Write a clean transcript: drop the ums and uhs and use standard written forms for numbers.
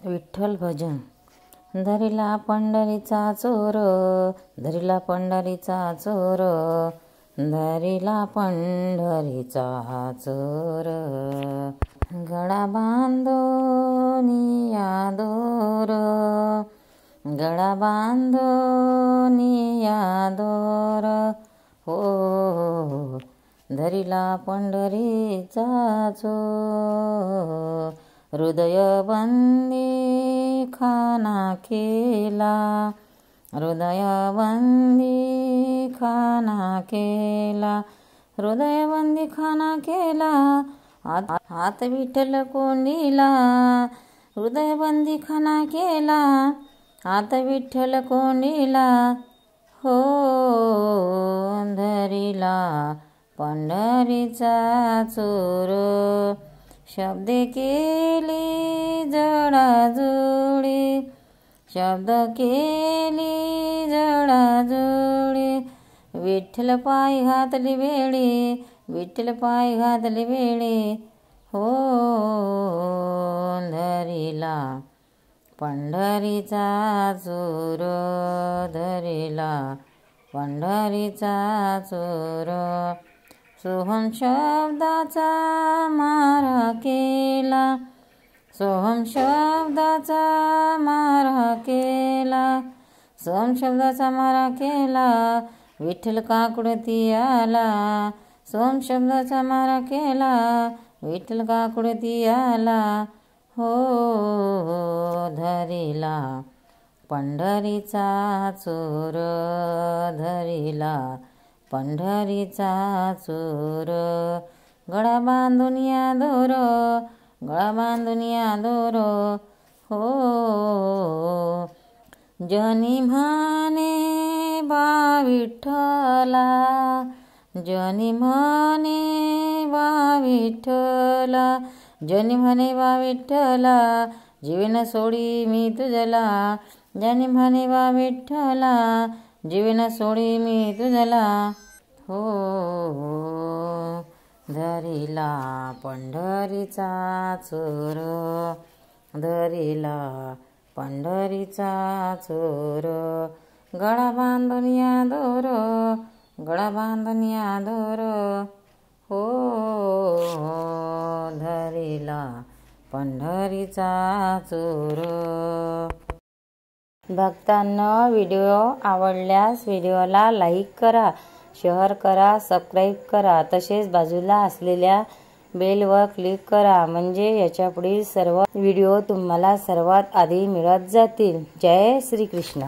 विठ्ठल भजन। धरिला पंढरीचा चोर, धरिला पंढरीचा चोर, धरिला पंढरीचा चोर। गळा बांधोनिया दोर, गळा बांधोनिया दोर, हो धरिला पंढरीचा चोर। हृदय बंदी खाना केला, हृदय बंदी खाना केला, हृदय बंदी खाना केला। हात विठ्ठल कोंडीला, हृदय बंदी खाना केला, हात विठ्ठल कोंडीला, हो धरिला पंढरीचा चोर। शब्द केली जडाजुडी, शब्द केली जडाजुडी, विठ्ठल पाय घातली वेळी, विठ्ठल पाय घातली वेळी, हो धरिला पंढरीचा चोर, धरिला पंढरीचा चोर। सोहम शब्दाचा मारा केला, सोहम शब्दाचा मारा केला, सोहम शब्दाचा मारा केला, विठ्ठल काकुडती आला, सोहम शब्दाचा मारा केला, विठ्ठल काकुडती आला, हो धरिला पंढरीचा चोर, धरिला पंढरीचा चोर। गळा बांधून या दोर, गळा बांधून या दोर, हो जनी म्हणे बा विठ्ठला, जनी म्हणे बा विठ्ठला, जनी म्हणे बा विठ्ठला, जीवन सोडी मी तुझला, जनी म्हणे बा विठ्ठला, जीवन सोडी मी तुझला, हो धरिला पंढरीचा चोर, धरिला पंढरीचा चोर। गळा बांधून या दोर, गळा बांधून या दोर, हो धरिला पंढरीचा चोर। भक्तांनो, व्हिडिओ आवडल्यास व्हिडिओला लाईक करा, शेअर करा, सबस्क्राईब करा, तसेच बाजूला असलेल्या बेलवर क्लिक करा, म्हणजे याच्या पुढील सर्व व्हिडिओ तुम्हाला सर्वात आधी मिळत जातील। जय श्री कृष्ण।